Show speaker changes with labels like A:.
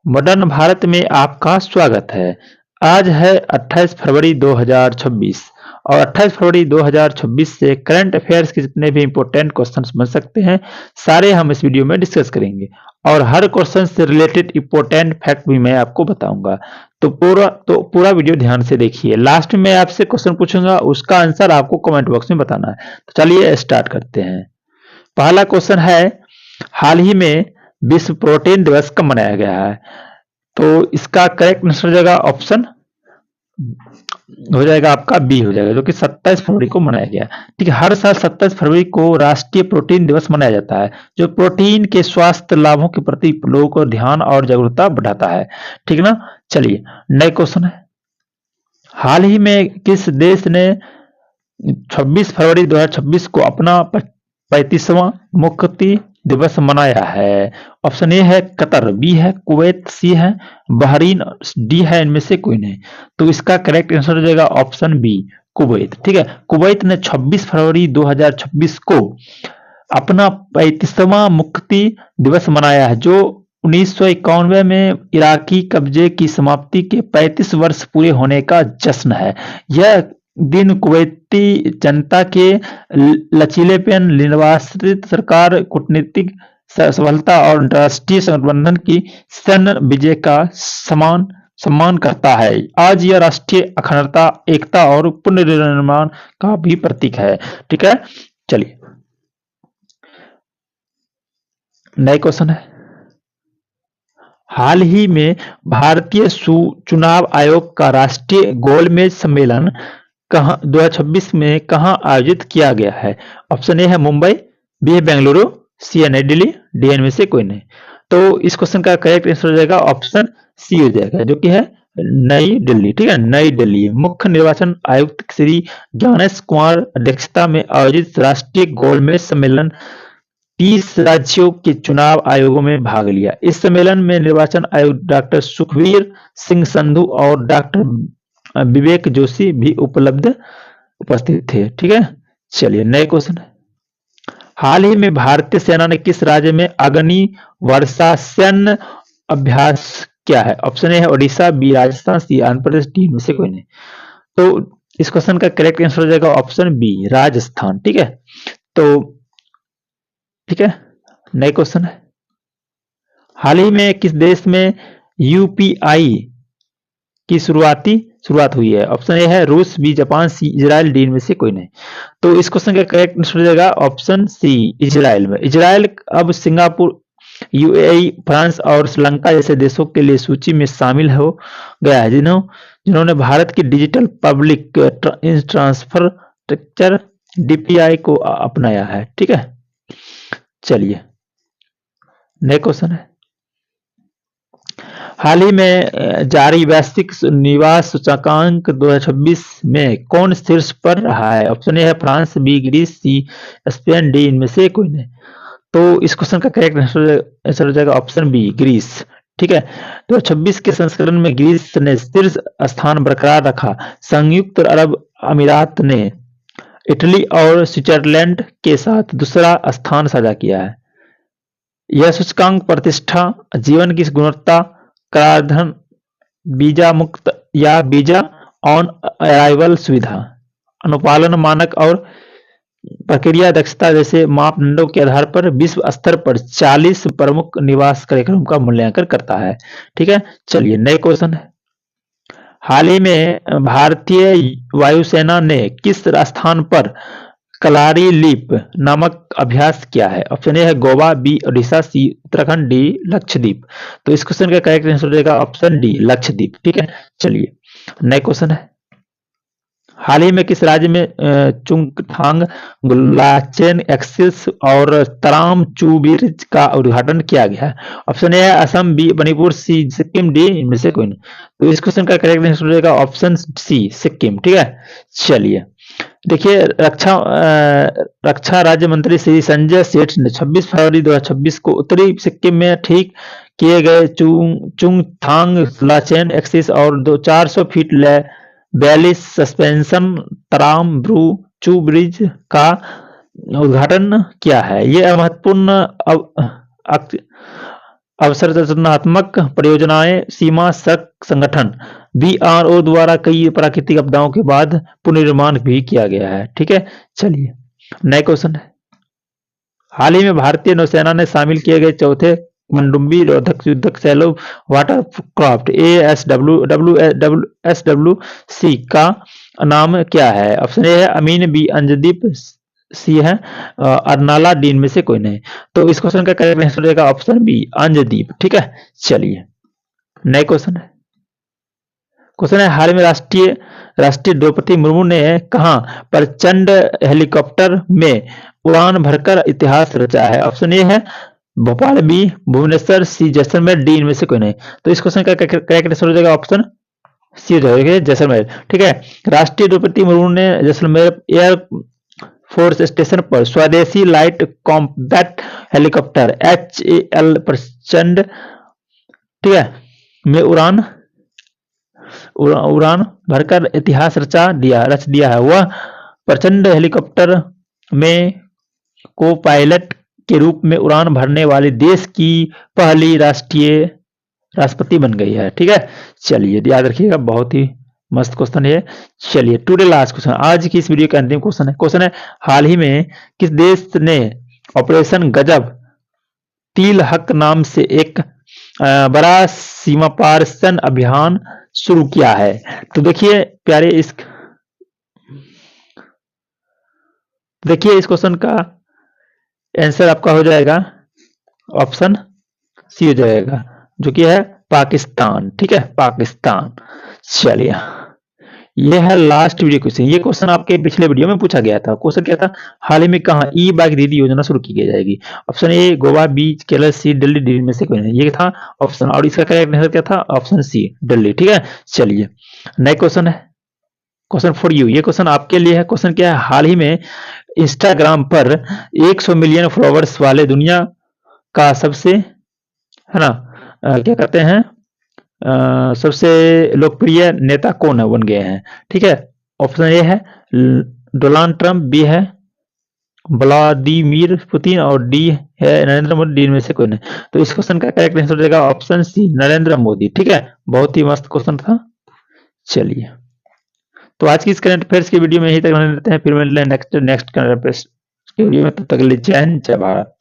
A: Modern Bharat में आपका स्वागत है। आज है 28 फरवरी 2026 और 28 फरवरी 2026 से करंट अफेयर्स के जितने भी इंपॉर्टेंट क्वेश्चंस बन सकते हैं सारे हम इस वीडियो में डिस्कस करेंगे और हर क्वेश्चन से रिलेटेड इंपॉर्टेंट फैक्ट भी मैं आपको बताऊंगा। तो पूरा वीडियो ध्यान से देखिए। लास्ट में मैं आपसे क्वेश्चन पूछूंगा, उसका आंसर आपको कमेंट बॉक्स में बताना है। तो चलिए स्टार्ट करते हैं। पहला क्वेश्चन है, हाल ही में विश्व प्रोटीन दिवस कब मनाया गया है? तो इसका करेक्ट आंसर हो जाएगा ऑप्शन हो जाएगा आपका बी हो जाएगा, जो कि 27 फरवरी को मनाया गया। ठीक है, हर साल 27 फरवरी को राष्ट्रीय प्रोटीन दिवस मनाया जाता है, जो प्रोटीन के स्वास्थ्य लाभों के प्रति लोगों को ध्यान और जागरूकता बढ़ाता है। ठीक है ना। चलिए नए क्वेश्चन है, हाल ही में किस देश ने 26 फरवरी 2026 को अपना 35वां मुक्ति दिवस मनाया है? ऑप्शन ए है कतर, बी है कुवैत, सी है बहरीन, डी है इनमें से कोई नहीं। तो इसका करेक्ट आंसर हो जाएगा ऑप्शन बी कुवैत। ठीक है, कुवैत ने 26 फरवरी 2026 को अपना 35वां मुक्ति दिवस मनाया है, जो 1991 में इराकी कब्जे की समाप्ति के 35 वर्ष पूरे होने का जश्न है। यह दिन कुवैती जनता के लचीलेपन, निर्वासित सरकार, कूटनीतिक सफलता और अंतर्राष्ट्रीय गठबंधन की सैन्य विजय का सम्मान करता है। आज यह राष्ट्रीय अखंडता, एकता और पुनर्निर्माण का भी प्रतीक है। ठीक है, चलिए नए क्वेश्चन है, हाल ही में भारतीय चुनाव आयोग का राष्ट्रीय गोलमेज सम्मेलन 2026 में कहां आयोजित किया गया है? ऑप्शन ए है मुंबई, बी है बेंगलुरु, सी है नई दिल्ली, डी है इनमें से कोई नहीं। तो इस क्वेश्चन का करेक्ट आंसर हो जाएगा ऑप्शन सी हो जाएगा, जो कि है नई दिल्ली। ठीक है, नई दिल्ली। मुख्य निर्वाचन आयुक्त श्री ज्ञानेश कुमार अध्यक्षता में आयोजित राष्ट्रीय गोलमेज सम्मेलन 30 राज्यों के चुनाव आयोगों में भाग लिया। इस सम्मेलन में निर्वाचन आयुक्त डॉक्टर सुखबीर सिंह संधू और डॉक्टर विवेक जोशी भी उपस्थित थे। ठीक है, चलिए नए क्वेश्चन है, हाल ही में भारतीय सेना ने किस राज्य में अग्नि वर्षा सैन्य अभ्यास किया है? ऑप्शन ए है ओडिशा, बी राजस्थान, सी आंध्र प्रदेश, डी में से कोई नहीं। तो इस क्वेश्चन का करेक्ट आंसर हो जाएगा ऑप्शन बी राजस्थान। ठीक है, तो ठीक है नए क्वेश्चन है, हाल ही में किस देश में यूपीआई की शुरुआत हुई है? ऑप्शन ए है रूस, B Japan, C Israel, D में से कोई नहीं। तो इस क्वेश्चन का करेक्ट आंसर हो जाएगा ऑप्शन सी इजराइल में। इजराइल अब सिंगापुर, यूएई, फ्रांस और श्रीलंका जैसे देशों के लिए सूची में शामिल हो गया है, जिन्होंने भारत की डिजिटल पब्लिक ट्रांसफर डीपीआई को अपनाया है। ठीक है, चलिए नए क्वेश्चन है, हाल ही में जारी वैश्विक निवास सूचकांक 2026 में कौन शीर्ष पर रहा है? ऑप्शन ए है France, B Greece, C Spain, D इनमें से कोई नहीं। तो इस क्वेश्चन का करेक्ट आंसर हो जाएगा ऑप्शन बी ग्रीस। ठीक है, 2026 के संस्करण में ग्रीस ने शीर्ष स्थान बरकरार रखा। संयुक्त अरब अमीरात ने इटली और स्विट्जरलैंड के साथ दूसरा स्थान साझा किया है। यह सूचकांक प्रतिष्ठा, जीवन की गुणवत्ता, कराधान, वीजा मुक्त या वीजा ऑन अराइवल सुविधा, अनुपालन मानक और प्रक्रिया दक्षता जैसे मापदंडों के आधार पर विश्व स्तर पर 40 प्रमुख निवास कार्यक्रम का मूल्यांकन करता है। ठीक है, चलिए नए क्वेश्चन है, हाल ही में भारतीय वायुसेना ने किस स्थान पर कलारी लीप नामक अभ्यास किया है? ऑप्शन ए है गोवा, बी ओडिशा, सी उत्तराखंड, डी लक्षद्वीप। तो इस क्वेश्चन का करेक्ट आंसर हो जाएगा ऑप्शन डी लक्षद्वीप। ठीक है, चलिए नए क्वेश्चन है, हाल ही में किस राज्य में चुंगथांग ग्लाचेन एक्सिस और तराम चू ब्रिज का उद्घाटन किया गया है? ऑप्शन ए है असम, बी मणिपुर, सी सिक्किम, डी इनमें से कोई नहीं। तो इस क्वेश्चन का करेक्ट आंसर हो जाएगा ऑप्शन सी सिक्किम। ठीक है, चलिए देखिए, रक्षा राज्य मंत्री श्री संजय सेठ ने 26 फरवरी 2026 को उत्तरी सिक्किम में ठीक किए गए चुंगथांग ग्लाचेन एक्सिस और 400 फीट बैलिस सस्पेंशन तराम चू ब्रिज का उद्घाटन किया है। यह महत्वपूर्ण अवसरचनात्मक परियोजनाएं, सीमा सड़क संगठन, बीआरओ द्वारा कई प्राकृतिक आपदाओं के बाद पुनर्निर्माण भी किया गया है। ठीक है, चलिए नए क्वेश्चन है। हाल ही में भारतीय नौसेना ने शामिल किए गए चौथे पनडुब्बी रोधक युद्धक सैलो वाटरक्राफ्ट ASWC का नाम क्या है? ऑप्शन ए है अमीन, बी अंजदीप, सी है अरनाला, डी में से कोई नहीं। तो इस क्वेश्चन का करेक्ट आंसर हो जाएगा ऑप्शन बी अंजदीप। ठीक है, चलिए नए क्वेश्चन है। क्वेश्चन है हाल में राष्ट्रीय द्रौपदी मुर्मू ने कहां प्रचंड हेलीकॉप्टर में उड़ान भरकर इतिहास रचा है? ऑप्शन ए है भोपाल, बी भुवनेश्वर, सी जैसलमेर, डी इनमें से कोई नहीं। तो इस क्वेश्चन का करेक्ट आंसर हो जाएगा ऑप्शन सी हो जाएगा जैसलमेर। ठीक है, राष्ट्रीय द्रौपदी मुर्मू ने जैसलमेर एयर फोर्स स्टेशन पर स्वदेशी लाइट कॉम्बैट हेलीकॉप्टर HAL प्रचंड, ठीक है, में उड़ान भरकर इतिहास रच दिया है। वह प्रचंड हेलीकॉप्टर में को पायलट के रूप में उड़ान भरने वाले देश की पहली राष्ट्रपति बन गई है। ठीक है, चलिए याद रखिएगा, बहुत ही मस्त क्वेश्चन है। चलिए टुडे लास्ट क्वेश्चन, आज की इस वीडियो का अंतिम क्वेश्चन है। क्वेश्चन है हाल ही में किस देश ने ऑपरेशन गजब तिल हक नाम से एक बड़ा सीमा पार सन अभियान शुरू किया है? तो देखिए प्यारे, देखिए इस क्वेश्चन का आंसर आपका हो जाएगा ऑप्शन सी हो जाएगा, जो कि है पाकिस्तान। ठीक है, पाकिस्तान। चलिए ये है लास्ट वीडियो क्वेश्चन। ये क्वेश्चन आपके पिछले वीडियो में पूछा गया था। क्वेश्चन क्या था? हाल ही में कहां ई बाइक दीदी योजना शुरू की जाएगी? Option A Goa, B Kerala, C Delhi, D में से कोई नहीं। ये था ऑप्शन, और इसका करेक्ट आंसर क्या था? Option C Delhi. ठीक है, चलिए नए क्वेश्चन है। क्वेश्चन फॉर यू, ये क्वेश्चन आपके लिए है। क्वेश्चन क्या है? हाल ही में इंस्टाग्राम पर 100 मिलियन फॉलोअर्स वाले दुनिया का सबसे, है ना, क्या कहते हैं, सबसे लोकप्रिय नेता कौन है बन गए हैं? ठीक है, ऑप्शन ए है डोनाल्ड ट्रंप, बी है व्लादिमीर पुतिन, और डी है नरेंद्र मोदी, डी में से कोई नहीं। तो इस क्वेश्चन का करेक्ट आंसर हो जाएगा ऑप्शन सी नरेंद्र मोदी। ठीक है, बहुत ही मस्त क्वेश्चन था। चलिए तो आज की इस करंट अफेयर्स की वीडियो में यही तक रहने देते हैं, फिर मिलते हैं नेक्स्ट करंट अफेयर्स की वीडियो में। तब तक के लिए जय हिंद, जय भारत।